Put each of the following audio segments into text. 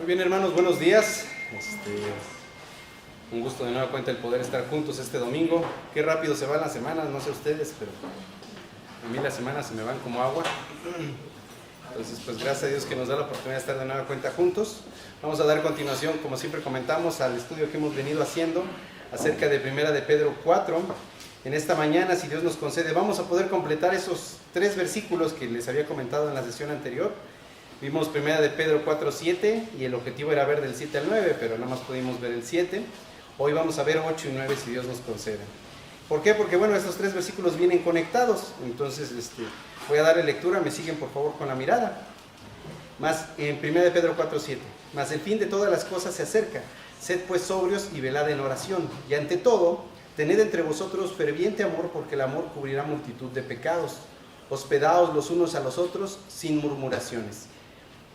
Muy bien, hermanos, buenos días. Un gusto de nueva cuenta el poder estar juntos este domingo. Qué rápido se van las semanas, no sé ustedes, pero a mí las semanas se me van como agua. Entonces, pues gracias a Dios que nos da la oportunidad de estar de nueva cuenta juntos. Vamos a dar continuación, como siempre comentamos, al estudio que hemos venido haciendo acerca de Primera de Pedro 4. En esta mañana, si Dios nos concede, vamos a poder completar esos 3 versículos que les había comentado en la sesión anterior. Vimos Primera de Pedro 4:7 y el objetivo era ver del 7 al 9, pero nada más pudimos ver el 7. Hoy vamos a ver 8 y 9 si Dios nos concede. ¿Por qué? Porque bueno, estos 3 versículos vienen conectados. Entonces voy a darle lectura, me siguen por favor con la mirada. Más en Primera de Pedro 4:7. Mas el fin de todas las cosas se acerca. Sed pues sobrios y velad en oración. Y ante todo, tened entre vosotros ferviente amor, porque el amor cubrirá multitud de pecados. Hospedaos los unos a los otros sin murmuraciones.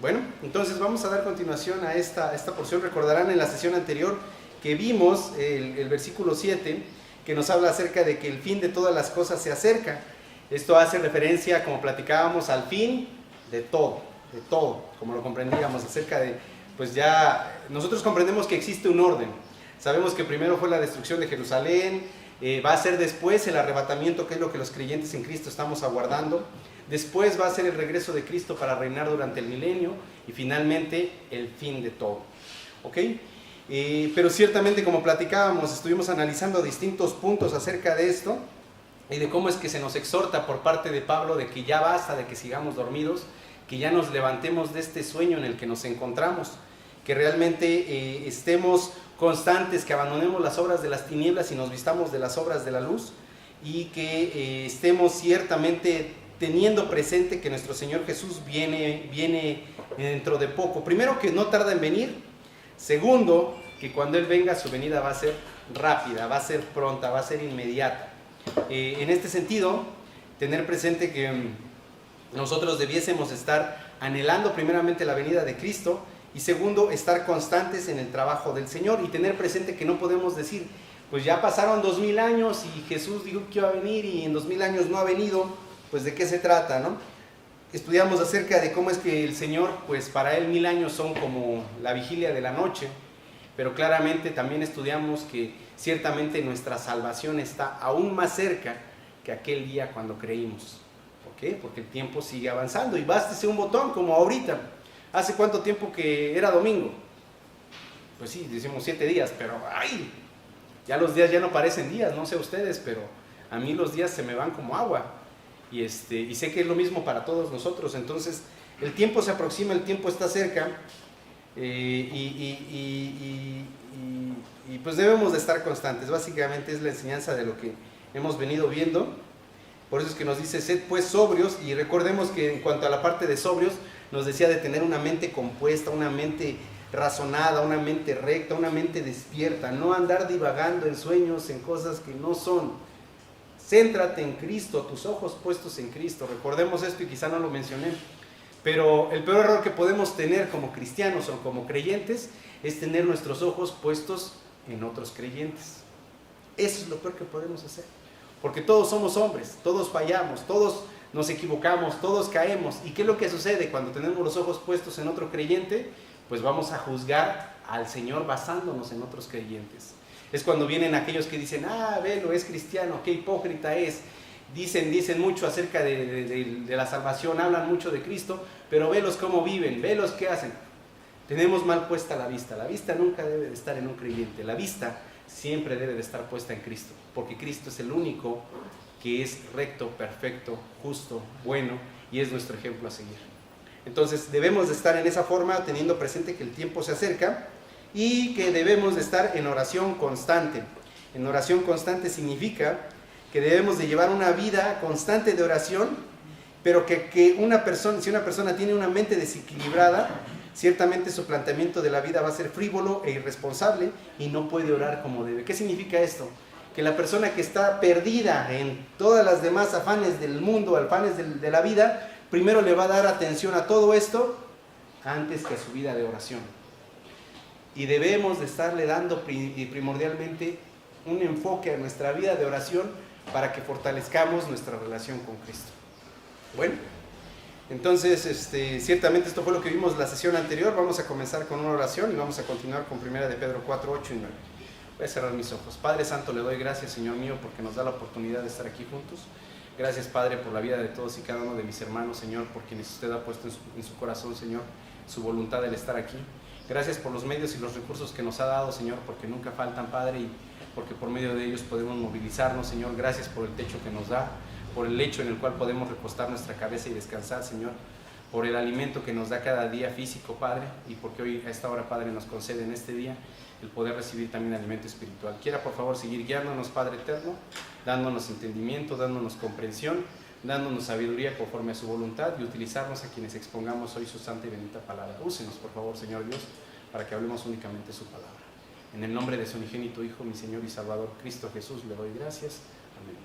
Bueno, entonces vamos a dar continuación a esta porción. Recordarán en la sesión anterior que vimos el versículo 7, que nos habla acerca de que el fin de todas las cosas se acerca. Esto hace referencia, como platicábamos, al fin de todo, como lo comprendíamos, acerca de, pues ya, nosotros comprendemos que existe un orden. Sabemos que primero fue la destrucción de Jerusalén, va a ser después el arrebatamiento, que es lo que los creyentes en Cristo estamos aguardando. Después va a ser el regreso de Cristo para reinar durante el milenio y finalmente el fin de todo. ¿Ok? Pero ciertamente, como platicábamos, estuvimos analizando distintos puntos acerca de esto y de cómo es que se nos exhorta por parte de Pablo de que ya basta de que sigamos dormidos, que ya nos levantemos de este sueño en el que nos encontramos, que realmente estemos constantes, que abandonemos las obras de las tinieblas y nos vistamos de las obras de la luz, y que estemos ciertamente teniendo presente que nuestro Señor Jesús viene dentro de poco. Primero, que no tarda en venir. Segundo, que cuando Él venga, su venida va a ser rápida, va a ser pronta, va a ser inmediata. En este sentido, tener presente que nosotros debiésemos estar anhelando primeramente la venida de Cristo, y segundo, estar constantes en el trabajo del Señor, y tener presente que no podemos decir, pues ya pasaron 2000 años y Jesús dijo que iba a venir y en 2000 años no ha venido. Pues de qué se trata, ¿no? Estudiamos acerca de cómo es que el Señor, pues para Él 1000 años son como la vigilia de la noche, pero claramente también estudiamos que ciertamente nuestra salvación está aún más cerca que aquel día cuando creímos. ¿Por qué? Porque el tiempo sigue avanzando y bástese un botón como ahorita. ¿Hace cuánto tiempo que era domingo? Pues sí, decimos 7 días, pero ¡ay! Ya los días ya no parecen días, no sé ustedes, pero a mí los días se me van como agua. Y sé que es lo mismo para todos nosotros. Entonces el tiempo se aproxima, el tiempo está cerca, y pues debemos de estar constantes. Básicamente es la enseñanza de lo que hemos venido viendo. Por eso es que nos dice, sed pues sobrios, y recordemos que en cuanto a la parte de sobrios, nos decía de tener una mente compuesta, una mente razonada, una mente recta, una mente despierta, no andar divagando en sueños, en cosas que no son. Céntrate en Cristo, tus ojos puestos en Cristo. Recordemos esto, y quizá no lo mencioné, pero el peor error que podemos tener como cristianos o como creyentes es tener nuestros ojos puestos en otros creyentes. Eso es lo peor que podemos hacer, porque todos somos hombres, todos fallamos, todos nos equivocamos, todos caemos. ¿Y qué es lo que sucede cuando tenemos los ojos puestos en otro creyente? Pues vamos a juzgar al Señor basándonos en otros creyentes. Es cuando vienen aquellos que dicen, velo, es cristiano, qué hipócrita es. Dicen mucho acerca de la salvación, hablan mucho de Cristo, pero velos cómo viven, velos qué hacen. Tenemos mal puesta la vista. La vista nunca debe de estar en un creyente. La vista siempre debe de estar puesta en Cristo, porque Cristo es el único que es recto, perfecto, justo, bueno, y es nuestro ejemplo a seguir. Entonces debemos de estar en esa forma, teniendo presente que el tiempo se acerca, y que debemos de estar en oración constante. En oración constante significa que debemos de llevar una vida constante de oración, pero que si una persona tiene una mente desequilibrada, ciertamente su planteamiento de la vida va a ser frívolo e irresponsable y no puede orar como debe. ¿Qué significa esto? Que la persona que está perdida en todas las demás afanes del mundo, afanes de la vida, primero le va a dar atención a todo esto antes que a su vida de oración. Y debemos de estarle dando primordialmente un enfoque a nuestra vida de oración para que fortalezcamos nuestra relación con Cristo. Bueno, Entonces, ciertamente esto fue lo que vimos la sesión anterior. Vamos a comenzar con una oración y vamos a continuar con 1 de Pedro 4, 8 y 9. Voy a cerrar mis ojos. Padre Santo, le doy gracias, Señor mío, porque nos da la oportunidad de estar aquí juntos. Gracias, Padre, por la vida de todos y cada uno de mis hermanos, Señor, por quienes usted ha puesto en su corazón, Señor, su voluntad del estar aquí. Gracias por los medios y los recursos que nos ha dado, Señor, porque nunca faltan, Padre, y porque por medio de ellos podemos movilizarnos, Señor. Gracias por el techo que nos da, por el lecho en el cual podemos recostar nuestra cabeza y descansar, Señor, por el alimento que nos da cada día físico, Padre, y porque hoy a esta hora, Padre, nos concede en este día el poder recibir también alimento espiritual. Quiera, por favor, seguir guiándonos, Padre eterno, dándonos entendimiento, dándonos comprensión, dándonos sabiduría conforme a su voluntad y utilizarnos a quienes expongamos hoy su santa y bendita palabra. Úsenos, por favor, Señor Dios, para que hablemos únicamente su palabra. En el nombre de su unigénito Hijo, mi Señor y Salvador, Cristo Jesús, le doy gracias. Amén.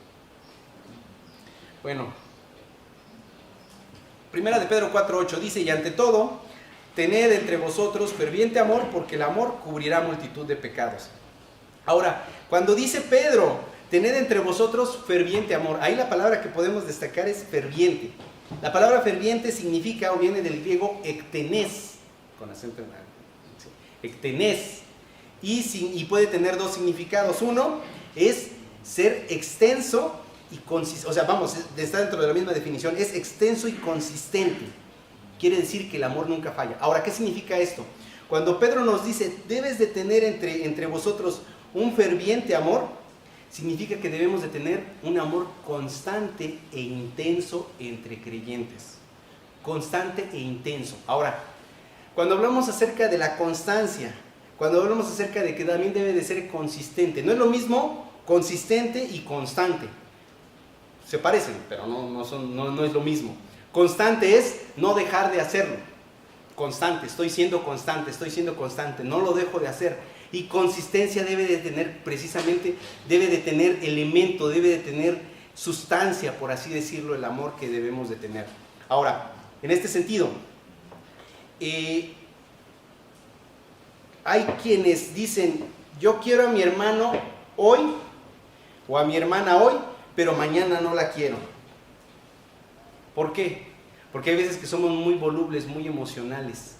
Bueno, 1 de Pedro 4:8 dice: y ante todo, tened entre vosotros ferviente amor, porque el amor cubrirá multitud de pecados. Ahora, cuando dice Pedro, tened entre vosotros ferviente amor, ahí la palabra que podemos destacar es ferviente. La palabra ferviente significa, o viene del griego ektenes, con acento en la, ektenes, y puede tener dos significados. Uno es ser extenso y consistente, o sea, vamos, está dentro de la misma definición, es extenso y consistente. Quiere decir que el amor nunca falla. Ahora, ¿qué significa esto? Cuando Pedro nos dice, debes de tener entre vosotros un ferviente amor, significa que debemos de tener un amor constante e intenso entre creyentes. Constante e intenso. Ahora, cuando hablamos acerca de la constancia, cuando hablamos acerca de que también debe de ser consistente, no es lo mismo consistente y constante. Se parecen, pero no es lo mismo. Constante es no dejar de hacerlo. Constante, estoy siendo constante, no lo dejo de hacer. Y consistencia debe de tener, precisamente, debe de tener elemento, debe de tener sustancia, por así decirlo, el amor que debemos de tener. Ahora, en este sentido, hay quienes dicen, yo quiero a mi hermano hoy, o a mi hermana hoy, pero mañana no la quiero. ¿Por qué? Porque hay veces que somos muy volubles, muy emocionales,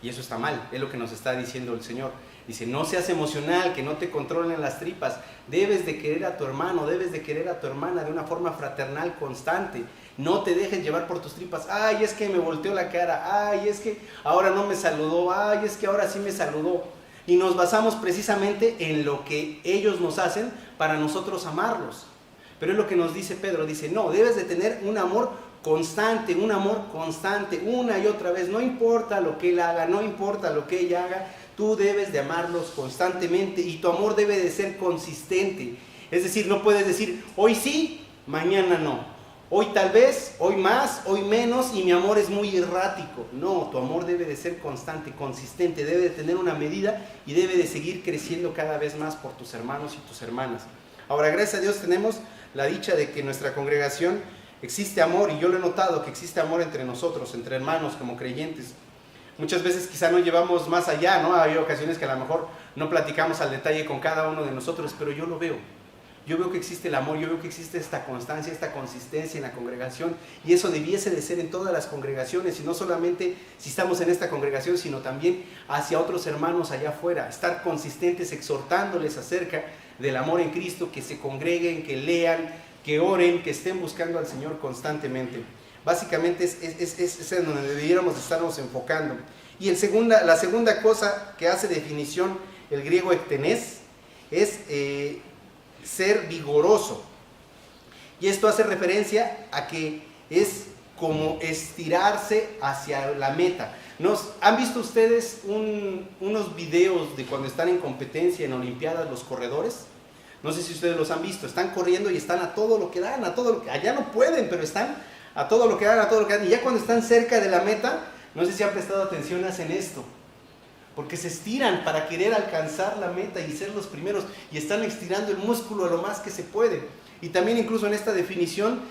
y eso está mal, es lo que nos está diciendo el Señor. Dice, no seas emocional, que no te controlen las tripas, debes de querer a tu hermano, debes de querer a tu hermana de una forma fraternal constante, no te dejes llevar por tus tripas. Ay, es que me volteó la cara, ay, es que ahora no me saludó, ay, es que ahora sí me saludó. Y nos basamos precisamente en lo que ellos nos hacen para nosotros amarlos. Pero es lo que nos dice Pedro, dice, no, debes de tener un amor constante, una y otra vez, no importa lo que él haga, no importa lo que ella haga, tú debes de amarlos constantemente y tu amor debe de ser consistente. Es decir, no puedes decir, hoy sí, mañana no, hoy tal vez, hoy más, hoy menos y mi amor es muy errático. No, tu amor debe de ser constante, consistente, debe de tener una medida y debe de seguir creciendo cada vez más por tus hermanos y tus hermanas. Ahora, gracias a Dios tenemos la dicha de que en nuestra congregación existe amor, y yo lo he notado que existe amor entre nosotros, entre hermanos como creyentes. Muchas veces quizá no llevamos más allá, ¿no? Hay ocasiones que a lo mejor no platicamos al detalle con cada uno de nosotros, pero yo lo veo. Yo veo que existe el amor, yo veo que existe esta constancia, esta consistencia en la congregación, y eso debiese de ser en todas las congregaciones, y no solamente si estamos en esta congregación, sino también hacia otros hermanos allá afuera, estar consistentes exhortándoles acerca del amor en Cristo, que se congreguen, que lean, que oren, que estén buscando al Señor constantemente. Básicamente es en donde debiéramos estarnos enfocando. Y la segunda cosa que hace definición el griego ektenes es ser vigoroso. Y esto hace referencia a que es como estirarse hacia la meta. ¿Han visto ustedes unos videos de cuando están en competencia en Olimpiadas los corredores? No sé si ustedes los han visto, están corriendo y están a todo lo que dan, allá no pueden, pero están a todo lo que dan, y ya cuando están cerca de la meta, no sé si han prestado atención, hacen esto, porque se estiran para querer alcanzar la meta y ser los primeros, y están estirando el músculo lo más que se puede. Y también incluso en esta definición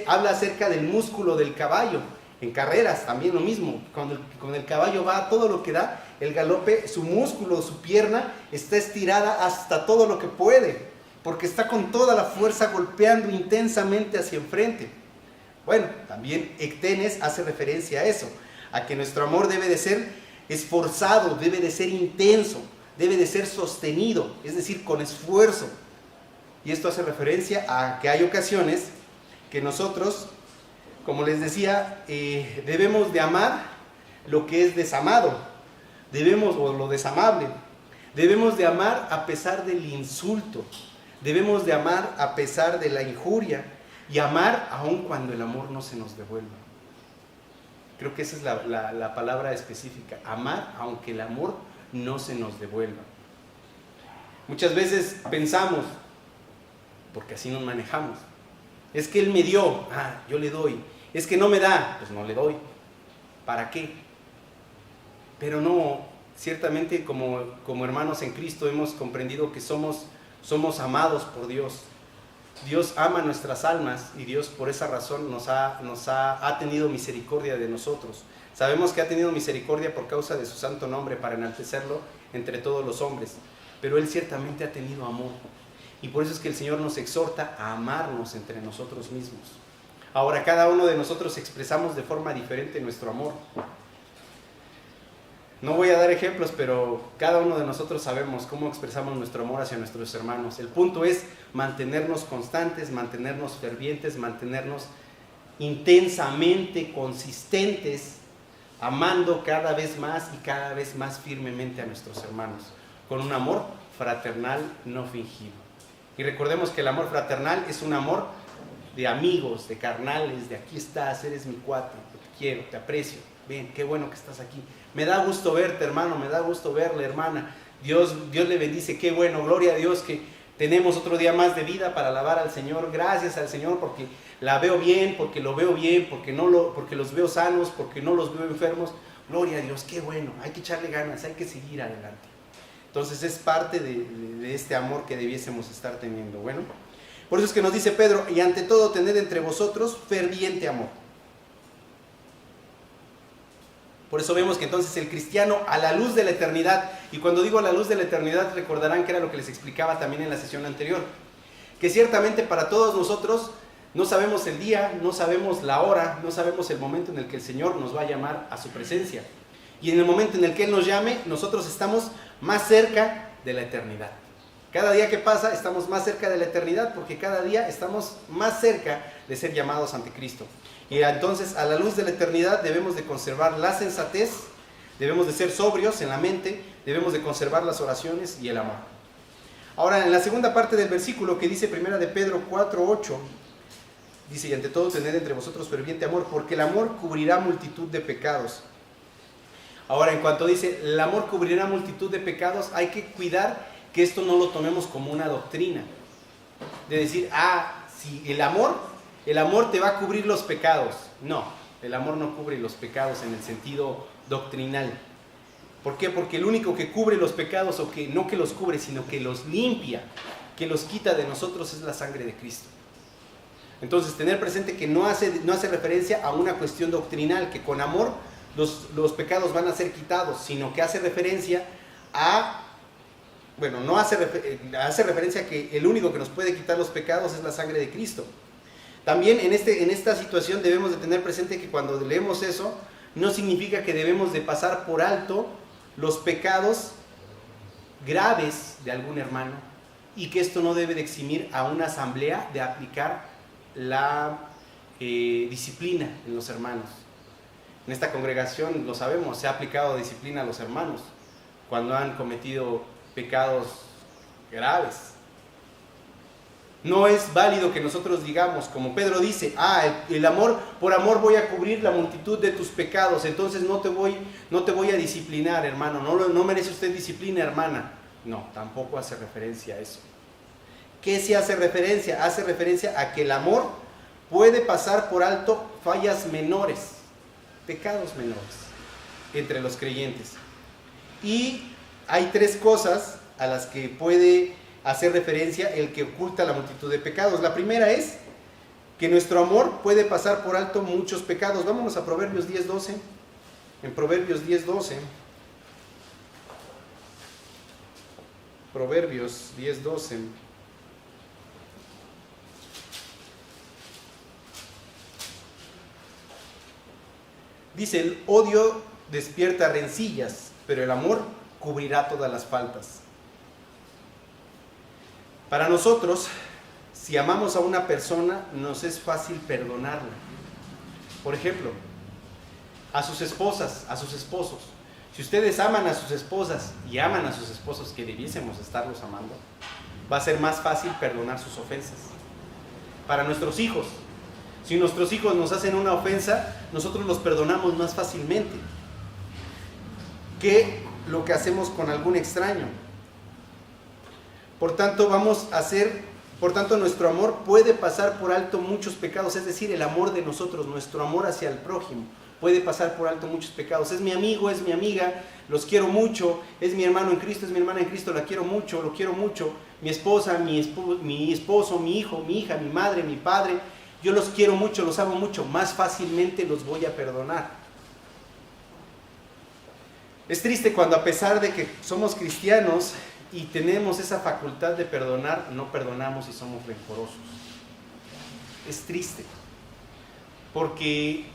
habla acerca del músculo del caballo. En carreras también lo mismo, cuando el caballo va a todo lo que da, el galope, su músculo, su pierna está estirada hasta todo lo que puede, porque está con toda la fuerza golpeando intensamente hacia enfrente. Bueno, también ectenes hace referencia a eso, a que nuestro amor debe de ser esforzado, debe de ser intenso, debe de ser sostenido, es decir, con esfuerzo. Y esto hace referencia a que hay ocasiones que nosotros, como les decía, debemos de amar lo que es desamado, o lo desamable. Debemos de amar a pesar del insulto, debemos de amar a pesar de la injuria y amar aun cuando el amor no se nos devuelva. Creo que esa es la palabra específica, amar aunque el amor no se nos devuelva. Muchas veces pensamos, porque así nos manejamos, es que él me dio, yo le doy, es que no me da, pues no le doy, ¿para qué? Pero no, ciertamente como hermanos en Cristo hemos comprendido que somos amados por Dios. Dios ama nuestras almas y Dios por esa razón ha tenido misericordia de nosotros. Sabemos que ha tenido misericordia por causa de su santo nombre para enaltecerlo entre todos los hombres, pero Él ciertamente ha tenido amor y por eso es que el Señor nos exhorta a amarnos entre nosotros mismos. Ahora, cada uno de nosotros expresamos de forma diferente nuestro amor. No voy a dar ejemplos, pero cada uno de nosotros sabemos cómo expresamos nuestro amor hacia nuestros hermanos. El punto es mantenernos constantes, mantenernos fervientes, mantenernos intensamente consistentes, amando cada vez más y cada vez más firmemente a nuestros hermanos, con un amor fraternal no fingido. Y recordemos que el amor fraternal es un amor de amigos, de carnales, de aquí estás, eres mi cuate, te quiero, te aprecio, ven, qué bueno que estás aquí. Me da gusto verte, hermano, me da gusto verle, hermana. Dios le bendice, qué bueno, gloria a Dios que tenemos otro día más de vida para alabar al Señor. Gracias al Señor porque la veo bien, porque lo veo bien, porque los veo sanos, porque no los veo enfermos. Gloria a Dios, qué bueno, hay que echarle ganas, hay que seguir adelante. Entonces es parte de este amor que debiésemos estar teniendo. Bueno, por eso es que nos dice Pedro, y ante todo tened entre vosotros ferviente amor. Por eso vemos que entonces el cristiano a la luz de la eternidad, y cuando digo a la luz de la eternidad recordarán que era lo que les explicaba también en la sesión anterior, que ciertamente para todos nosotros no sabemos el día, no sabemos la hora, no sabemos el momento en el que el Señor nos va a llamar a su presencia. Y en el momento en el que Él nos llame, nosotros estamos más cerca de la eternidad. Cada día que pasa estamos más cerca de la eternidad porque cada día estamos más cerca de ser llamados ante Cristo. Y entonces a la luz de la eternidad debemos de conservar la sensatez, debemos de ser sobrios en la mente, debemos de conservar las oraciones y el amor. Ahora en la segunda parte del versículo que dice 1 de Pedro 4:8, dice, y ante todo tened entre vosotros ferviente amor, porque el amor cubrirá multitud de pecados. Ahora en cuanto dice, el amor cubrirá multitud de pecados, hay que cuidar que esto no lo tomemos como una doctrina. De decir, si el amor te va a cubrir los pecados. No, el amor no cubre los pecados en el sentido doctrinal. ¿Por qué? Porque el único que cubre los pecados, o que no que los cubre, sino que los limpia, que los quita de nosotros, es la sangre de Cristo. Entonces, tener presente que no hace referencia a una cuestión doctrinal, que con amor los pecados van a ser quitados, sino que hace referencia a... Bueno, no hace referencia a que el único que nos puede quitar los pecados es la sangre de Cristo. También en esta situación debemos de tener presente que cuando leemos eso, no significa que debemos de pasar por alto los pecados graves de algún hermano y que esto no debe de eximir a una asamblea de aplicar la disciplina en los hermanos. En esta congregación, lo sabemos, se ha aplicado disciplina a los hermanos cuando han cometido pecados graves. No es válido que nosotros digamos, como Pedro dice, por amor voy a cubrir la multitud de tus pecados, entonces no te voy a disciplinar, hermano, no merece usted disciplina, hermana. No, tampoco hace referencia a eso. ¿Qué sí hace referencia? Hace referencia a que el amor puede pasar por alto fallas menores, pecados menores, entre los creyentes. Y hay tres cosas a las que puede hacer referencia el que oculta la multitud de pecados. La primera es que nuestro amor puede pasar por alto muchos pecados. Vámonos a Proverbios 10:12. En Proverbios 10:12. Proverbios 10:12. Dice, el odio despierta rencillas, pero el amor cubrirá todas las faltas. Para nosotros, si amamos a una persona, nos es fácil perdonarla. Por ejemplo, a sus esposas, a sus esposos. Si ustedes aman a sus esposas y aman a sus esposos, que debiésemos estarlos amando, va a ser más fácil perdonar sus ofensas. Para nuestros hijos, si nuestros hijos nos hacen una ofensa, nosotros los perdonamos más fácilmente que lo que hacemos con algún extraño. Por tanto, nuestro amor puede pasar por alto muchos pecados, es decir, el amor de nosotros, nuestro amor hacia el prójimo, puede pasar por alto muchos pecados. Es mi amigo, es mi amiga, los quiero mucho, es mi hermano en Cristo, es mi hermana en Cristo, la quiero mucho, lo quiero mucho, mi esposa, mi esposo, mi hijo, mi hija, mi madre, mi padre, yo los quiero mucho, los amo mucho, más fácilmente los voy a perdonar. Es triste cuando, a pesar de que somos cristianos y tenemos esa facultad de perdonar, no perdonamos y somos rencorosos. Es triste, porque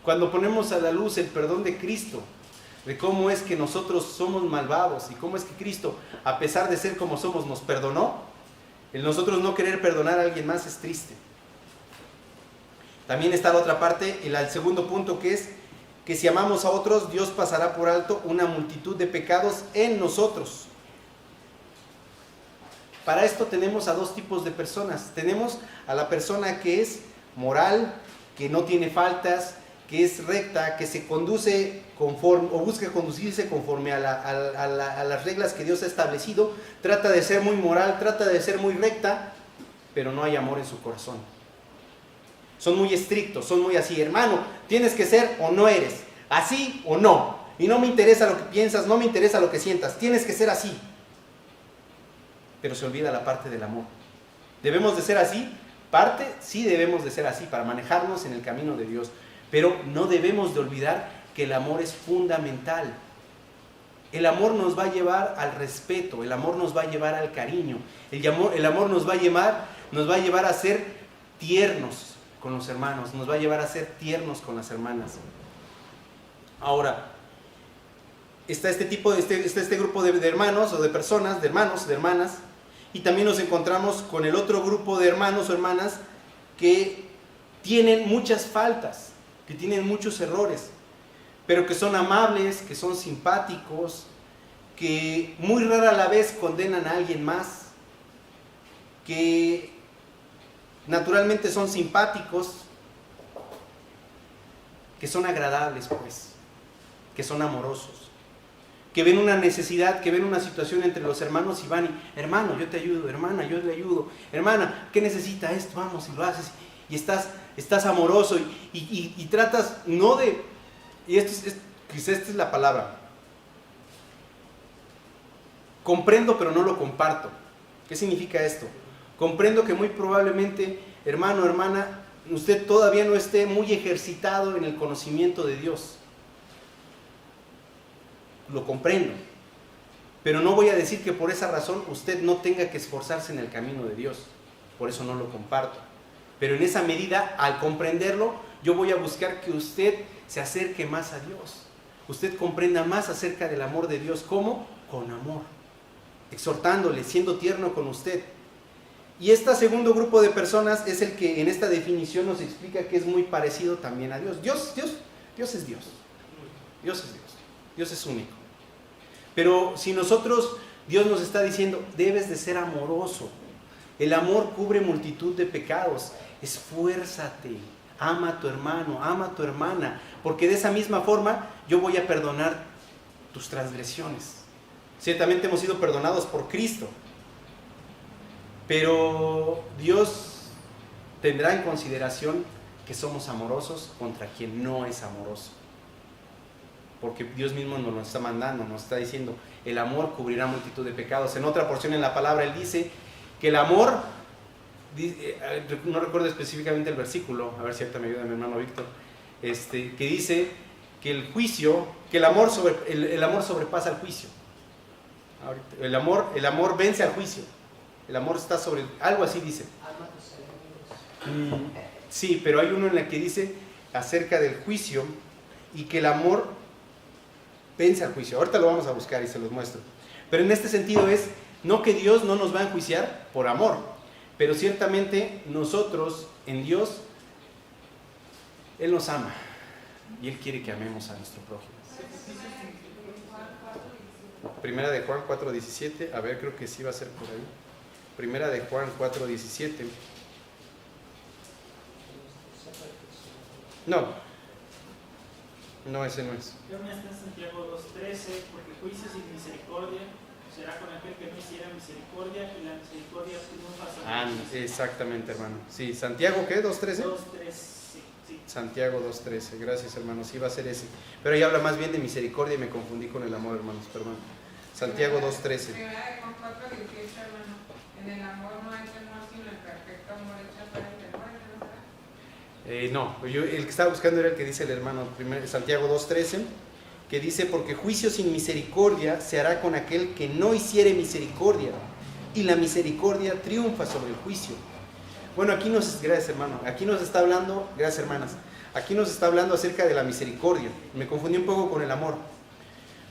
cuando ponemos a la luz el perdón de Cristo, de cómo es que nosotros somos malvados y cómo es que Cristo, a pesar de ser como somos, nos perdonó, el nosotros no querer perdonar a alguien más es triste. También está la otra parte, el segundo punto, que es que si amamos a otros, Dios pasará por alto una multitud de pecados en nosotros. Para esto tenemos a dos tipos de personas. Tenemos a la persona que es moral, que no tiene faltas, que es recta, que se conduce conforme o busca conducirse conforme a las reglas que Dios ha establecido, trata de ser muy moral, trata de ser muy recta, pero no hay amor en su corazón. Son muy estrictos, son muy así, hermano, tienes que ser o no eres, así o no, y no me interesa lo que piensas, no me interesa lo que sientas, tienes que ser así. Pero se olvida la parte del amor. ¿Debemos de ser así? Parte, sí debemos de ser así para manejarnos en el camino de Dios, pero no debemos de olvidar que el amor es fundamental. El amor nos va a llevar al respeto, el amor nos va a llevar al cariño, el amor nos va a llevar a ser tiernos con los hermanos, nos va a llevar a ser tiernos con las hermanas. Ahora, está este grupo de hermanos o de personas, de hermanos, de hermanas, y también nos encontramos con el otro grupo de hermanos o hermanas que tienen muchas faltas, que tienen muchos errores, pero que son amables, que son simpáticos, que muy rara la vez condenan a alguien más, que naturalmente son simpáticos, que son agradables, pues, que son amorosos, que ven una necesidad, que ven una situación entre los hermanos y van y, hermano, yo te ayudo, hermana, yo le ayudo, hermana, ¿qué necesita esto? Vamos, y lo haces, y estás amoroso y tratas, no de, y quizás esta es la palabra, comprendo pero no lo comparto. ¿Qué significa esto? Comprendo que muy probablemente, hermano, hermana, usted todavía no esté muy ejercitado en el conocimiento de Dios. Lo comprendo. Pero no voy a decir que por esa razón usted no tenga que esforzarse en el camino de Dios. Por eso no lo comparto. Pero en esa medida, al comprenderlo, yo voy a buscar que usted se acerque más a Dios. Usted comprenda más acerca del amor de Dios. ¿Cómo? Con amor. Exhortándole, siendo tierno con usted. Y este segundo grupo de personas es el que en esta definición nos explica que es muy parecido también a Dios. Dios es Dios. Dios es Dios. Dios es único. Pero si Dios nos está diciendo, debes de ser amoroso. El amor cubre multitud de pecados. Esfuérzate. Ama a tu hermano, ama a tu hermana. Porque de esa misma forma yo voy a perdonar tus transgresiones. Ciertamente hemos sido perdonados por Cristo. Pero Dios tendrá en consideración que somos amorosos contra quien no es amoroso. Porque Dios mismo nos lo está mandando, nos está diciendo, el amor cubrirá multitud de pecados. En otra porción en la palabra Él dice que el amor, no recuerdo específicamente el versículo, a ver si ahorita me ayuda mi hermano Víctor, que dice que el amor sobrepasa el juicio. El amor vence al juicio. El amor está sobre, algo así dice. Sí, pero hay uno en el que dice acerca del juicio y que el amor vence al juicio. Ahorita lo vamos a buscar y se los muestro. Pero en este sentido es, no que Dios no nos va a enjuiciar por amor, pero ciertamente nosotros en Dios, Él nos ama y Él quiere que amemos a nuestro prójimo. Primera de Juan 4:17, a ver, creo que sí va a ser por ahí. Primera de Juan 4:17. No, ese no es. Está en Santiago 2:13, porque juicio sin misericordia será con aquel que no hiciera misericordia, y la misericordia triunfa sobre el exactamente, hermano. Sí, Santiago, ¿qué? 2:13. 2:13, sí. Santiago 2:13, gracias, hermano. Sí, va a ser ese. Pero ahí habla más bien de misericordia y me confundí con el amor, hermanos, perdón. Santiago 2:13. Primera de Juan 4:18, hermano. En el amor no hay temor, sino el perfecto amor hecho para el temor, ¿no? El que estaba buscando era el que dice el hermano, Santiago 2:13, que dice, porque juicio sin misericordia se hará con aquel que no hiciere misericordia, y la misericordia triunfa sobre el juicio. Bueno, gracias hermano, aquí nos está hablando, gracias hermanas, aquí nos está hablando acerca de la misericordia. Me confundí un poco con el amor,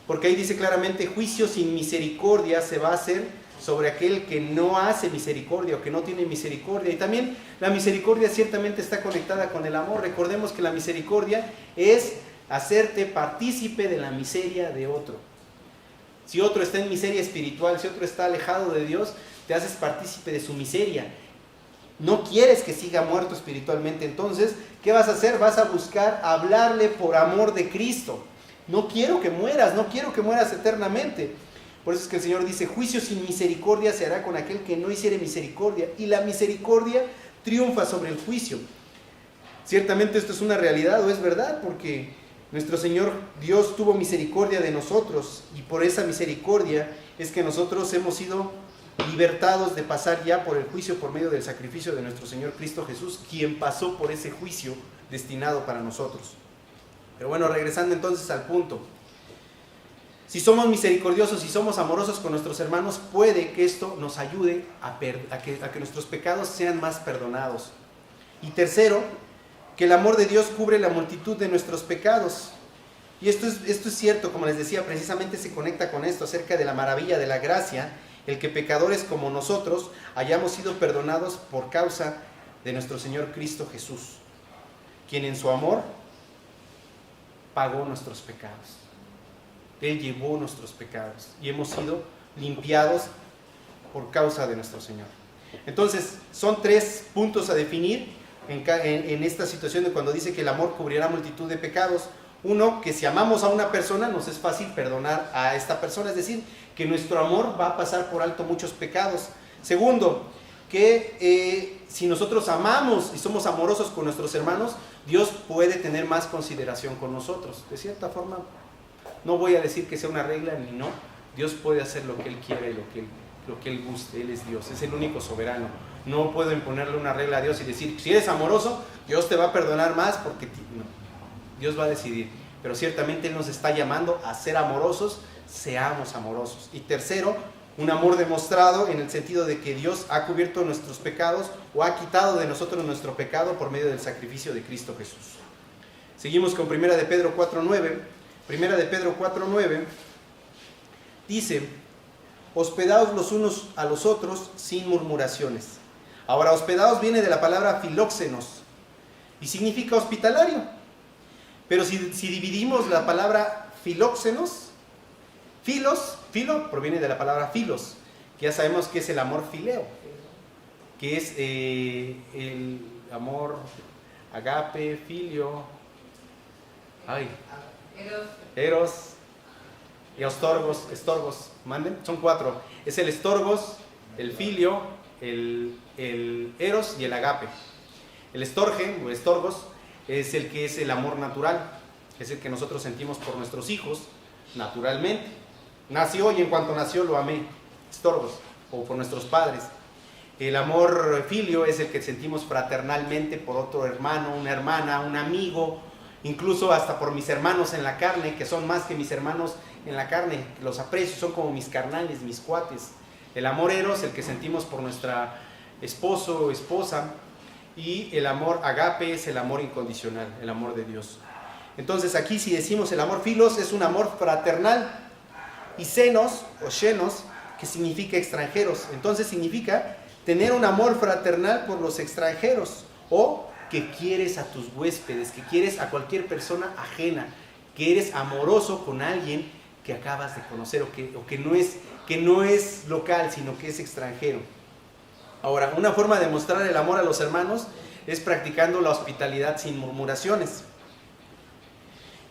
porque ahí dice claramente, juicio sin misericordia se va a hacer sobre aquel que no hace misericordia o que no tiene misericordia. Y también la misericordia ciertamente está conectada con el amor. Recordemos que la misericordia es hacerte partícipe de la miseria de otro. Si otro está en miseria espiritual, si otro está alejado de Dios, te haces partícipe de su miseria. No quieres que siga muerto espiritualmente. Entonces, ¿qué vas a hacer? Vas a buscar hablarle por amor de Cristo. No quiero que mueras eternamente. Por eso es que el Señor dice, juicio sin misericordia se hará con aquel que no hiciere misericordia, y la misericordia triunfa sobre el juicio. Ciertamente esto es una realidad o es verdad, porque nuestro Señor Dios tuvo misericordia de nosotros, y por esa misericordia es que nosotros hemos sido libertados de pasar ya por el juicio por medio del sacrificio de nuestro Señor Cristo Jesús, quien pasó por ese juicio destinado para nosotros. Pero bueno, regresando entonces al punto. Si somos misericordiosos, si somos amorosos con nuestros hermanos, puede que esto nos ayude a que nuestros pecados sean más perdonados. Y tercero, que el amor de Dios cubre la multitud de nuestros pecados. Y esto es cierto, como les decía, precisamente se conecta con esto, acerca de la maravilla de la gracia, el que pecadores como nosotros hayamos sido perdonados por causa de nuestro Señor Cristo Jesús, quien en su amor pagó nuestros pecados. Él llevó nuestros pecados y hemos sido limpiados por causa de nuestro Señor. Entonces, son 3 puntos a definir en esta situación de cuando dice que el amor cubrirá multitud de pecados. Uno, que si amamos a una persona nos es fácil perdonar a esta persona, es decir, que nuestro amor va a pasar por alto muchos pecados. Segundo, que si nosotros amamos y somos amorosos con nuestros hermanos, Dios puede tener más consideración con nosotros. De cierta forma, no voy a decir que sea una regla ni no. Dios puede hacer lo que Él quiere, lo que Él guste. Él es Dios, es el único soberano. No puedo imponerle una regla a Dios y decir, si eres amoroso, Dios te va a perdonar más porque no. Dios va a decidir. Pero ciertamente Él nos está llamando a ser amorosos, seamos amorosos. Y tercero, un amor demostrado en el sentido de que Dios ha cubierto nuestros pecados o ha quitado de nosotros nuestro pecado por medio del sacrificio de Cristo Jesús. Seguimos con 1 de Pedro 4:9. 1 de Pedro 4:9 dice, hospedaos los unos a los otros sin murmuraciones. Ahora, hospedaos viene de la palabra filóxenos y significa hospitalario. Pero si dividimos la palabra filóxenos, filo proviene de la palabra filos, que ya sabemos que es el amor fileo, que es el amor agape, filio, eros y estorgos, manden, son 4. Es el estorgos, el filio, el eros y el agape. El estorge o estorgos es el que es el amor natural, es el que nosotros sentimos por nuestros hijos naturalmente. Nació y en cuanto nació lo amé, estorgos, o por nuestros padres. El amor filio es el que sentimos fraternalmente por otro hermano, una hermana, un amigo, incluso hasta por mis hermanos en la carne, que son más que mis hermanos en la carne, los aprecio, son como mis carnales, mis cuates. El amor eros, el que sentimos por nuestra esposo o esposa, y el amor agape es el amor incondicional, el amor de Dios. Entonces aquí si decimos el amor filos es un amor fraternal, y xenos o xenos, que significa extranjeros. Entonces significa tener un amor fraternal por los extranjeros, o que quieres a tus huéspedes, que quieres a cualquier persona ajena, que eres amoroso con alguien que acabas de conocer o que no es local, sino que es extranjero. Ahora, una forma de mostrar el amor a los hermanos es practicando la hospitalidad sin murmuraciones.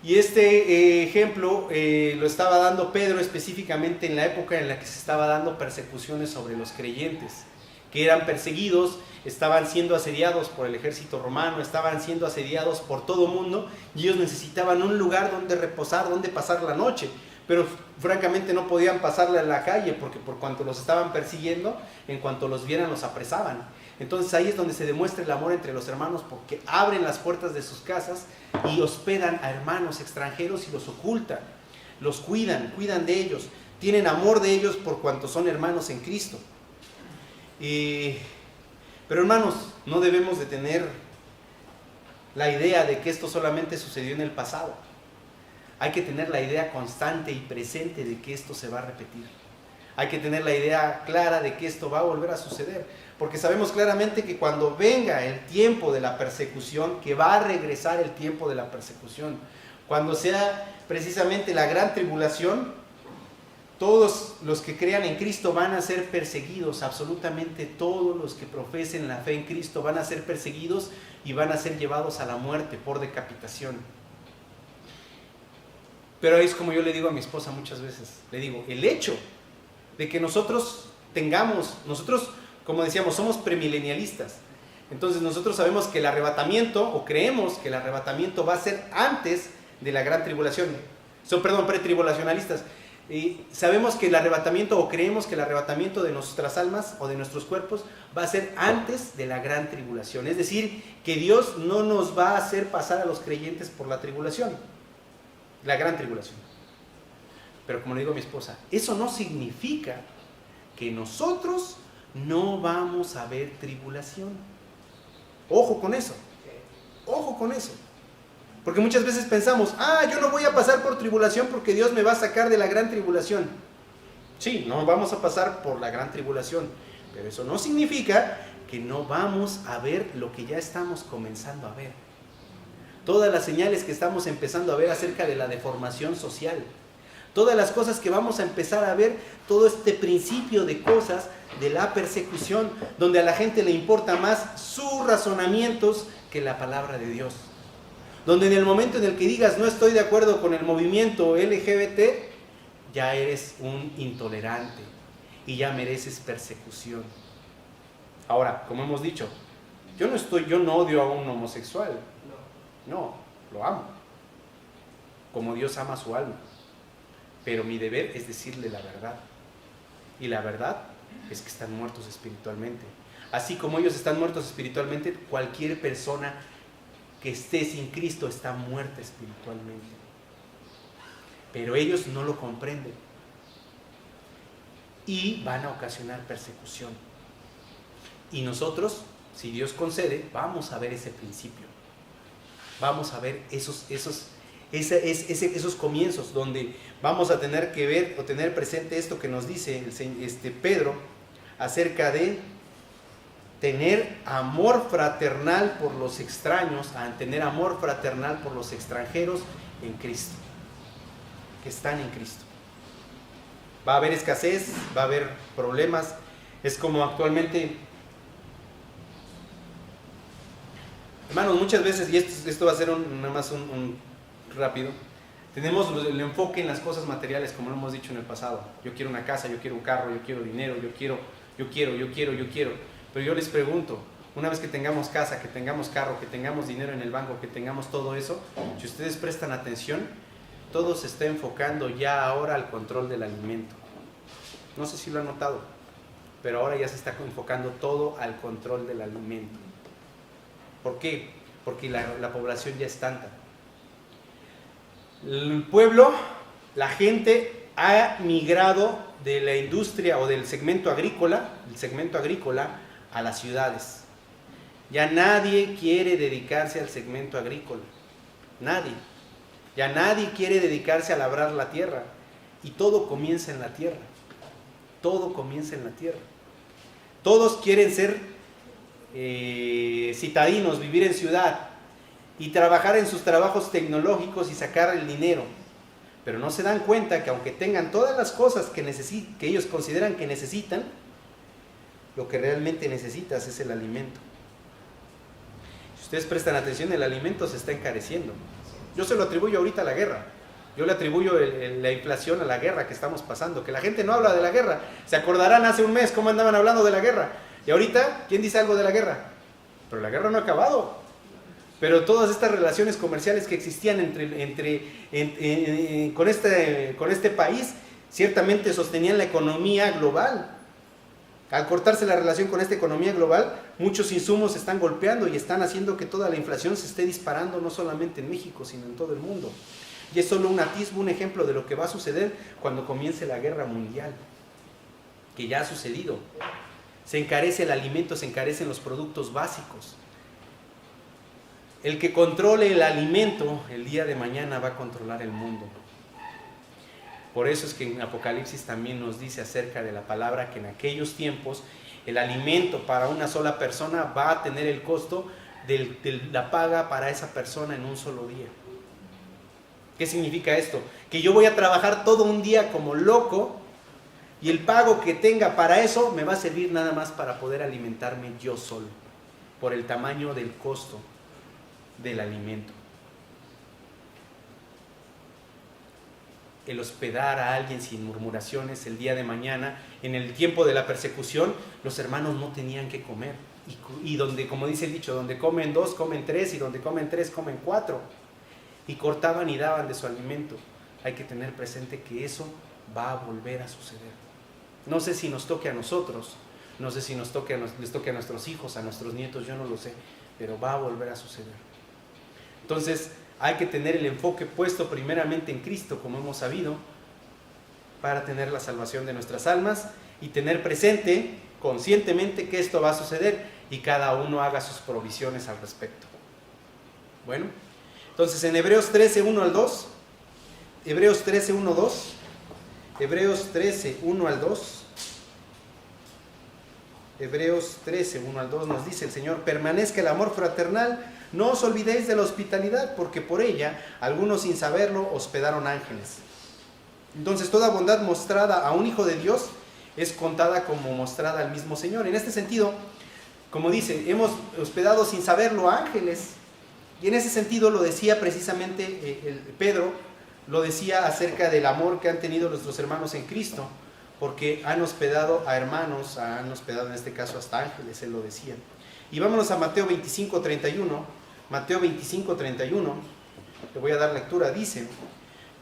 Y este ejemplo lo estaba dando Pedro específicamente en la época en la que se estaba dando persecuciones sobre los creyentes, que eran perseguidos, estaban siendo asediados por el ejército romano, estaban siendo asediados por todo mundo, y ellos necesitaban un lugar donde reposar, donde pasar la noche. Pero francamente no podían pasarla en la calle, porque por cuanto los estaban persiguiendo, en cuanto los vieran los apresaban. Entonces ahí es donde se demuestra el amor entre los hermanos, porque abren las puertas de sus casas y hospedan a hermanos extranjeros y los ocultan, los cuidan de ellos, tienen amor de ellos por cuanto son hermanos en Cristo. Pero hermanos, no debemos de tener la idea de que esto solamente sucedió en el pasado. Hay que tener la idea constante y presente de que esto se va a repetir. Hay que tener la idea clara de que esto va a volver a suceder, porque sabemos claramente que cuando venga el tiempo de la persecución, que va a regresar el tiempo de la persecución, cuando sea precisamente la gran tribulación, todos los que crean en Cristo van a ser perseguidos, absolutamente todos los que profesen la fe en Cristo van a ser perseguidos y van a ser llevados a la muerte por decapitación. Pero es como yo le digo a mi esposa muchas veces, le digo, el hecho de que nosotros, como decíamos, somos premilenialistas. Entonces nosotros sabemos que el arrebatamiento, o creemos que el arrebatamiento va a ser antes de la gran tribulación. Pretribulacionalistas. Y sabemos que el arrebatamiento, o creemos que el arrebatamiento de nuestras almas o de nuestros cuerpos va a ser antes de la gran tribulación. Es decir, que Dios no nos va a hacer pasar a los creyentes por la tribulación, la gran tribulación. Pero como le digo a mi esposa, eso no significa que nosotros no vamos a ver tribulación. Ojo con eso. Ojo con eso. Porque muchas veces pensamos, yo no voy a pasar por tribulación porque Dios me va a sacar de la gran tribulación. Sí, no vamos a pasar por la gran tribulación, pero eso no significa que no vamos a ver lo que ya estamos comenzando a ver. Todas las señales que estamos empezando a ver acerca de la deformación social, todas las cosas que vamos a empezar a ver, todo este principio de cosas de la persecución, donde a la gente le importa más sus razonamientos que la palabra de Dios. Donde en el momento en el que digas no estoy de acuerdo con el movimiento LGBT, ya eres un intolerante y ya mereces persecución. Ahora, como hemos dicho, yo no odio a un homosexual. No, lo amo. Como Dios ama su alma. Pero mi deber es decirle la verdad. Y la verdad es que están muertos espiritualmente. Así como ellos están muertos espiritualmente, cualquier persona que esté sin Cristo está muerta espiritualmente. Pero ellos no lo comprenden. Y van a ocasionar persecución. Y nosotros, si Dios concede, vamos a ver ese principio. Vamos a ver esos comienzos donde vamos a tener que ver o tener presente esto que nos dice Pedro acerca de tener amor fraternal por los extraños, a tener amor fraternal por los extranjeros en Cristo, que están en Cristo. Va a haber escasez, va a haber problemas. Es como actualmente, hermanos, muchas veces, y esto va a ser nada más un rápido, tenemos el enfoque en las cosas materiales, como lo hemos dicho en el pasado. Yo quiero una casa, yo quiero un carro, yo quiero dinero, yo quiero. Pero yo les pregunto, una vez que tengamos casa, que tengamos carro, que tengamos dinero en el banco, que tengamos todo eso, si ustedes prestan atención, todo se está enfocando ya ahora al control del alimento. No sé si lo han notado, pero ahora ya se está enfocando todo al control del alimento. ¿Por qué? Porque la población ya es tanta. El pueblo, la gente ha migrado de la industria o del segmento agrícola a las ciudades. Ya nadie quiere dedicarse al segmento agrícola. Nadie. Ya nadie quiere dedicarse a labrar la tierra. Y todo comienza en la tierra. Todo comienza en la tierra. Todos quieren ser citadinos, vivir en ciudad y trabajar en sus trabajos tecnológicos y sacar el dinero. Pero no se dan cuenta que aunque tengan todas las cosas que ellos consideran que necesitan, lo que realmente necesitas es el alimento. Si ustedes prestan atención, el alimento se está encareciendo. Yo se lo atribuyo ahorita a la guerra. Yo le atribuyo la inflación a la guerra que estamos pasando. Que la gente no habla de la guerra. Se acordarán hace un mes cómo andaban hablando de la guerra. Y ahorita, ¿quién dice algo de la guerra? Pero la guerra no ha acabado. Pero todas estas relaciones comerciales que existían con este país, ciertamente sostenían la economía global. Al cortarse la relación con esta economía global, muchos insumos se están golpeando y están haciendo que toda la inflación se esté disparando, no solamente en México, sino en todo el mundo. Y es solo un atisbo, un ejemplo de lo que va a suceder cuando comience la guerra mundial, que ya ha sucedido. Se encarece el alimento, se encarecen los productos básicos. El que controle el alimento, el día de mañana va a controlar el mundo. Por eso es que en Apocalipsis también nos dice acerca de la palabra que en aquellos tiempos el alimento para una sola persona va a tener el costo de la paga para esa persona en un solo día. ¿Qué significa esto? Que yo voy a trabajar todo un día como loco y el pago que tenga para eso me va a servir nada más para poder alimentarme yo solo, por el tamaño del costo del alimento. El hospedar a alguien sin murmuraciones el día de mañana, en el tiempo de la persecución, los hermanos no tenían que comer. Y donde, como dice el dicho, donde comen 2, comen 3, y donde comen 3, comen 4. Y cortaban y daban de su alimento. Hay que tener presente que eso va a volver a suceder. No sé si nos toque a nosotros, no sé si les toque a nuestros hijos, a nuestros nietos, yo no lo sé, pero va a volver a suceder. Entonces, hay que tener el enfoque puesto primeramente en Cristo, como hemos sabido, para tener la salvación de nuestras almas y tener presente conscientemente que esto va a suceder y cada uno haga sus provisiones al respecto. Bueno, entonces en Hebreos 13, 1 al 2, Hebreos 13, 1 al 2, Hebreos 13, 1 al 2 nos dice el Señor: permanezca el amor fraternal, no os olvidéis de la hospitalidad, porque por ella algunos sin saberlo hospedaron ángeles. Entonces toda bondad mostrada a un hijo de Dios es contada como mostrada al mismo Señor. En este sentido, como dice, hemos hospedado sin saberlo a ángeles. Y en ese sentido lo decía precisamente Pedro, lo decía acerca del amor que han tenido nuestros hermanos en Cristo, porque han hospedado a hermanos, han hospedado en este caso hasta ángeles, él lo decía. Y vámonos a Mateo 25, 31. Mateo 25, 31, le voy a dar lectura, dice: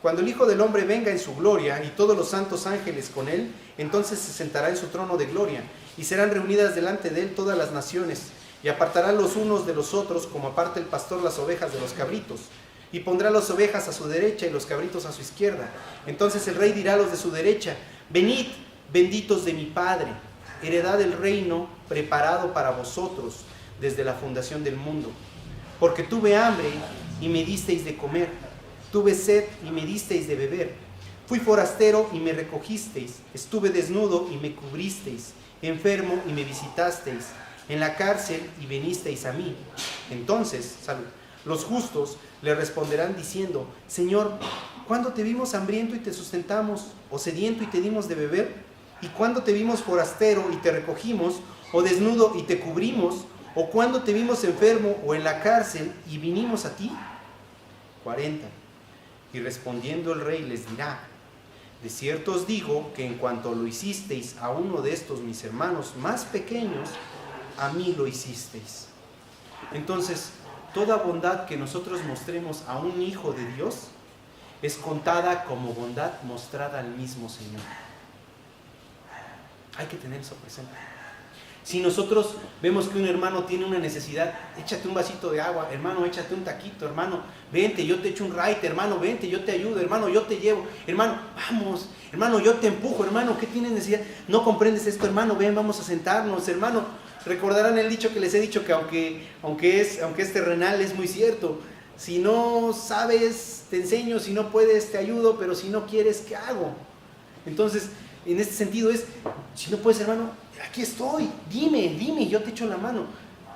cuando el Hijo del Hombre venga en su gloria y todos los santos ángeles con él, entonces se sentará en su trono de gloria y serán reunidas delante de él todas las naciones, y apartará los unos de los otros como aparta el pastor las ovejas de los cabritos, y pondrá las ovejas a su derecha y los cabritos a su izquierda. Entonces el rey dirá a los de su derecha: venid, benditos de mi Padre, heredad del reino preparado para vosotros desde la fundación del mundo. Porque tuve hambre y me disteis de comer, tuve sed y me disteis de beber, fui forastero y me recogisteis, estuve desnudo y me cubristeis, enfermo y me visitasteis, en la cárcel y vinisteis a mí. Entonces, los justos le responderán diciendo: Señor, ¿cuándo te vimos hambriento y te sustentamos, o sediento y te dimos de beber? ¿Y cuándo te vimos forastero y te recogimos, o desnudo y te cubrimos? ¿O cuándo te vimos enfermo o en la cárcel y vinimos a ti? 40. Y respondiendo el rey les dirá: de cierto os digo que en cuanto lo hicisteis a uno de estos mis hermanos más pequeños, a mí lo hicisteis. Entonces, toda bondad que nosotros mostremos a un hijo de Dios es contada como bondad mostrada al mismo Señor. Hay que tener eso presente. Si nosotros vemos que un hermano tiene una necesidad, échate un vasito de agua, hermano, échate un taquito, hermano, vente, yo te echo un raite, hermano, vente, yo te ayudo, hermano, yo te llevo, hermano, vamos, hermano, yo te empujo, hermano, ¿qué tienes necesidad? No comprendes esto, hermano, ven, vamos a sentarnos, hermano. Recordarán el dicho que les he dicho, que aunque es terrenal, es muy cierto. Si no sabes, te enseño, si no puedes, te ayudo, pero si no quieres, ¿qué hago? Entonces, en este sentido es, si no puedes, hermano, aquí estoy, dime, yo te echo la mano.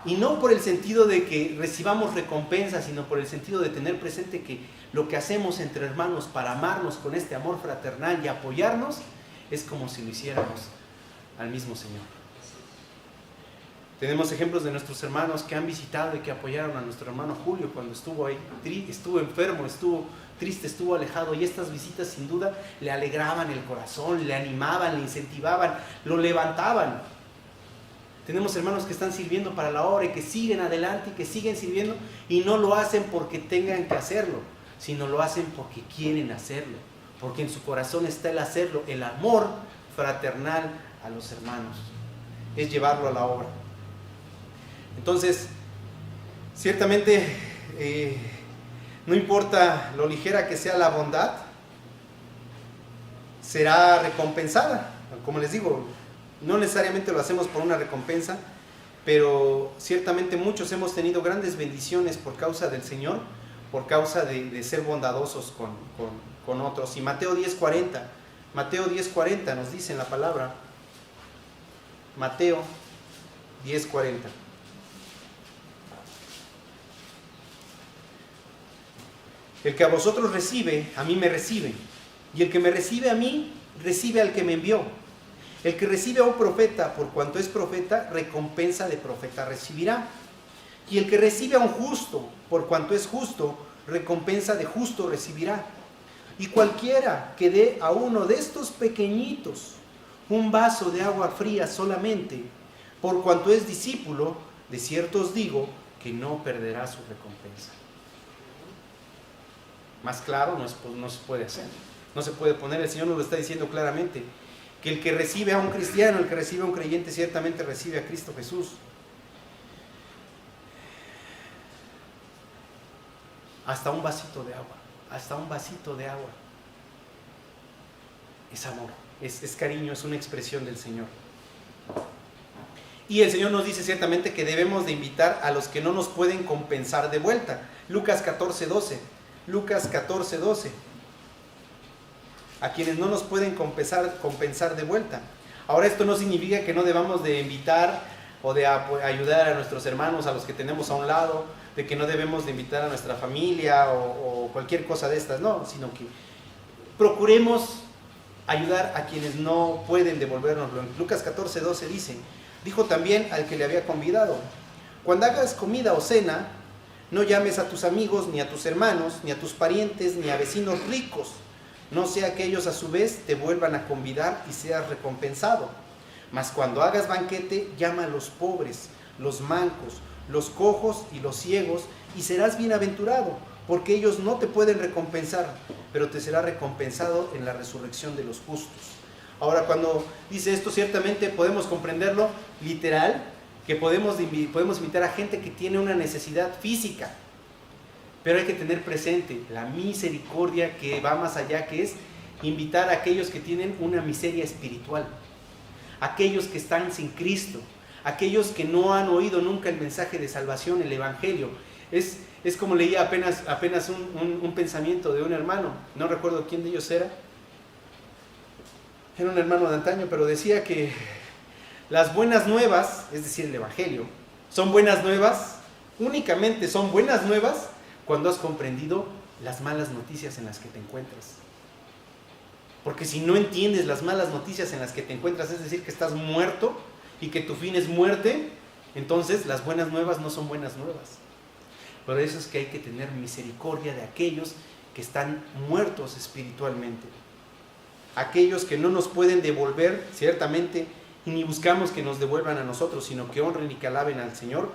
Y no por el sentido de que recibamos recompensa, sino por el sentido de tener presente que lo que hacemos entre hermanos para amarnos con este amor fraternal y apoyarnos, es como si lo hiciéramos al mismo Señor. Tenemos ejemplos de nuestros hermanos que han visitado y que apoyaron a nuestro hermano Julio cuando estuvo ahí, estuvo enfermo, estuvo triste, estuvo alejado, y estas visitas sin duda le alegraban el corazón, le animaban, le incentivaban, lo levantaban. Tenemos hermanos que están sirviendo para la obra y que siguen adelante y que siguen sirviendo, y no lo hacen porque tengan que hacerlo, sino lo hacen porque quieren hacerlo, porque en su corazón está el hacerlo, el amor fraternal a los hermanos, es llevarlo a la obra. Entonces, ciertamente, no importa lo ligera que sea la bondad, será recompensada. Como les digo, no necesariamente lo hacemos por una recompensa, pero ciertamente muchos hemos tenido grandes bendiciones por causa del Señor, por causa de ser bondadosos con otros. Y Mateo 10:40 nos dice en la palabra, Mateo 10:40. El que a vosotros recibe, a mí me recibe, y el que me recibe a mí, recibe al que me envió. El que recibe a un profeta, por cuanto es profeta, recompensa de profeta recibirá. Y el que recibe a un justo, por cuanto es justo, recompensa de justo recibirá. Y cualquiera que dé a uno de estos pequeñitos un vaso de agua fría solamente, por cuanto es discípulo, de cierto os digo que no perderá su recompensa. Más claro no se puede hacer, no se puede poner. El Señor nos lo está diciendo claramente, que el que recibe a un cristiano, el que recibe a un creyente, ciertamente recibe a Cristo Jesús. Hasta un vasito de agua, es amor, es cariño, es una expresión del Señor. Y el Señor nos dice ciertamente que debemos de invitar a los que no nos pueden compensar de vuelta. Lucas 14:12. A quienes no nos pueden compensar de vuelta. Ahora, esto no significa que no debamos de invitar o de ayudar a nuestros hermanos, a los que tenemos a un lado, de que no debemos de invitar a nuestra familia o cualquier cosa de estas, no, sino que procuremos ayudar a quienes no pueden devolvernoslo. En Lucas 14:12 dijo también al que le había convidado, cuando hagas comida o cena, no llames a tus amigos, ni a tus hermanos, ni a tus parientes, ni a vecinos ricos, no sea que ellos a su vez te vuelvan a convidar y seas recompensado. Mas cuando hagas banquete, llama a los pobres, los mancos, los cojos y los ciegos, y serás bienaventurado, porque ellos no te pueden recompensar, pero te será recompensado en la resurrección de los justos. Ahora, cuando dice esto, ciertamente podemos comprenderlo literal, que podemos invitar a gente que tiene una necesidad física, pero hay que tener presente la misericordia que va más allá, que es invitar a aquellos que tienen una miseria espiritual, aquellos que están sin Cristo, aquellos que no han oído nunca el mensaje de salvación, el Evangelio. Es como leía apenas un pensamiento de un hermano, no recuerdo quién de ellos era un hermano de antaño, pero decía que las buenas nuevas, es decir, el Evangelio, son buenas nuevas, únicamente son buenas nuevas cuando has comprendido las malas noticias en las que te encuentras. Porque si no entiendes las malas noticias en las que te encuentras, es decir, que estás muerto y que tu fin es muerte, entonces las buenas nuevas no son buenas nuevas. Por eso es que hay que tener misericordia de aquellos que están muertos espiritualmente. Aquellos que no nos pueden devolver, ciertamente, y ni buscamos que nos devuelvan a nosotros, sino que honren y que alaben al Señor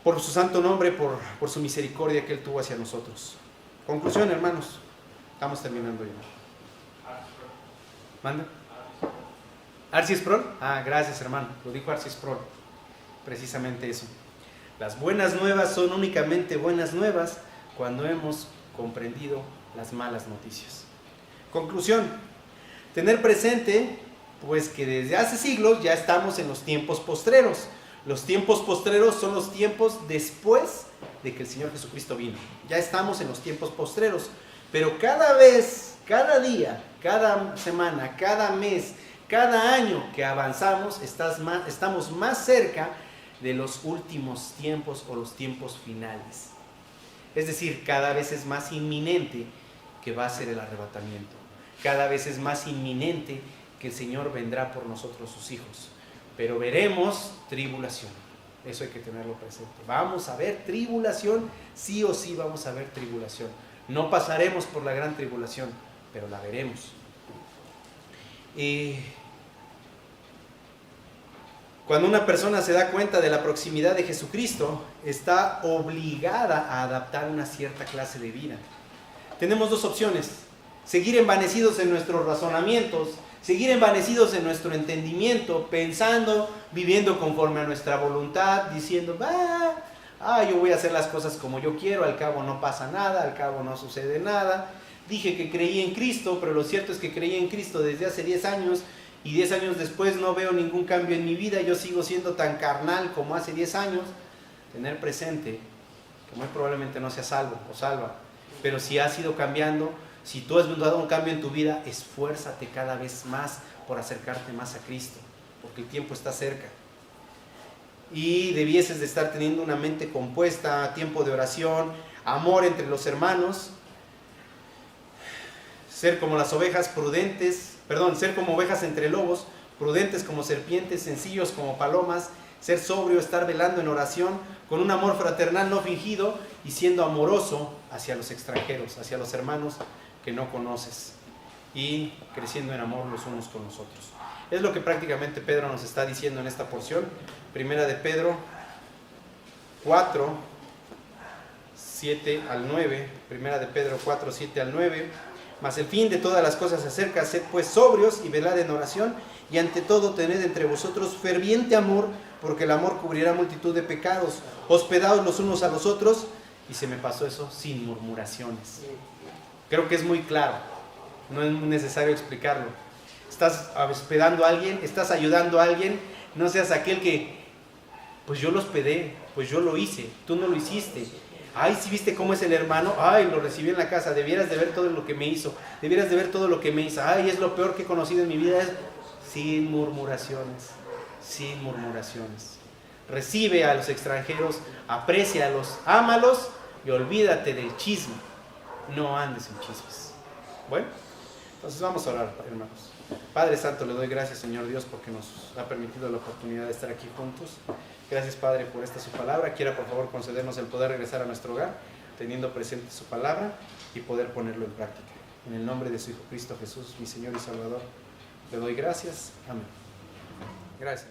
por su santo nombre, por su misericordia que Él tuvo hacia nosotros. Conclusión, hermanos. Estamos terminando ya. ¿Manda? ¿Arcis Prol? Gracias, hermano. Lo dijo Arcis Prol. Precisamente eso. Las buenas nuevas son únicamente buenas nuevas cuando hemos comprendido las malas noticias. Conclusión. Tener presente, pues, que desde hace siglos ya estamos en los tiempos postreros. Los tiempos postreros son los tiempos después de que el Señor Jesucristo vino. Ya estamos en los tiempos postreros, pero cada vez, cada día, cada semana, cada mes, cada año que avanzamos, estamos más cerca de los últimos tiempos o los tiempos finales. Es decir, cada vez es más inminente que va a ser el arrebatamiento. Cada vez es más inminente que el Señor vendrá por nosotros, sus hijos. Pero veremos tribulación. Eso hay que tenerlo presente. Vamos a ver tribulación, sí o sí vamos a ver tribulación. No pasaremos por la gran tribulación, pero la veremos. Cuando una persona se da cuenta de la proximidad de Jesucristo, está obligada a adaptar una cierta clase de vida. Tenemos dos opciones: seguir envanecidos en nuestros razonamientos, seguir envanecidos en nuestro entendimiento, pensando, viviendo conforme a nuestra voluntad, diciendo, yo voy a hacer las cosas como yo quiero, al cabo no pasa nada, al cabo no sucede nada. Dije que creí en Cristo, pero lo cierto es que creí en Cristo desde hace 10 años y 10 años después no veo ningún cambio en mi vida, yo sigo siendo tan carnal como hace 10 años. Tener presente que muy probablemente no seas salvo o salva, pero si has ido cambiando, si tú has dado un cambio en tu vida, esfuérzate cada vez más por acercarte más a Cristo, porque el tiempo está cerca. Y debieses de estar teniendo una mente compuesta, tiempo de oración, amor entre los hermanos, ser como las ovejas ser como ovejas entre lobos, prudentes como serpientes, sencillos como palomas, ser sobrio, estar velando en oración, con un amor fraternal no fingido y siendo amoroso hacia los extranjeros, hacia los hermanos que no conoces, y creciendo en amor los unos con los otros. Es lo que prácticamente Pedro nos está diciendo en esta porción. Primera de Pedro 4, 7 al 9. Primera de Pedro 4, 7 al 9. Mas el fin de todas las cosas se acerca, sed pues sobrios y velad en oración, y ante todo tened entre vosotros ferviente amor, porque el amor cubrirá multitud de pecados. Hospedaos los unos a los otros, y se me pasó eso, sin murmuraciones. Creo que es muy claro, no es necesario explicarlo. Estás hospedando a alguien, estás ayudando a alguien, no seas aquel que, pues yo lo hospedé, pues yo lo hice, tú no lo hiciste. Ay, si viste cómo es el hermano, ay, lo recibí en la casa, debieras de ver todo lo que me hizo, debieras de ver todo lo que me hizo, ay, es lo peor que he conocido en mi vida. Es sin murmuraciones, sin murmuraciones. Recibe a los extranjeros, aprécialos, ámalos y olvídate del chisme. No andes en chismes. Bueno, entonces vamos a orar, hermanos. Padre Santo, le doy gracias, Señor Dios, porque nos ha permitido la oportunidad de estar aquí juntos. Gracias, Padre, por esta su palabra. Quiera, por favor, concedernos el poder regresar a nuestro hogar, teniendo presente su palabra y poder ponerlo en práctica. En el nombre de su Hijo Cristo Jesús, mi Señor y Salvador, le doy gracias. Amén. Gracias.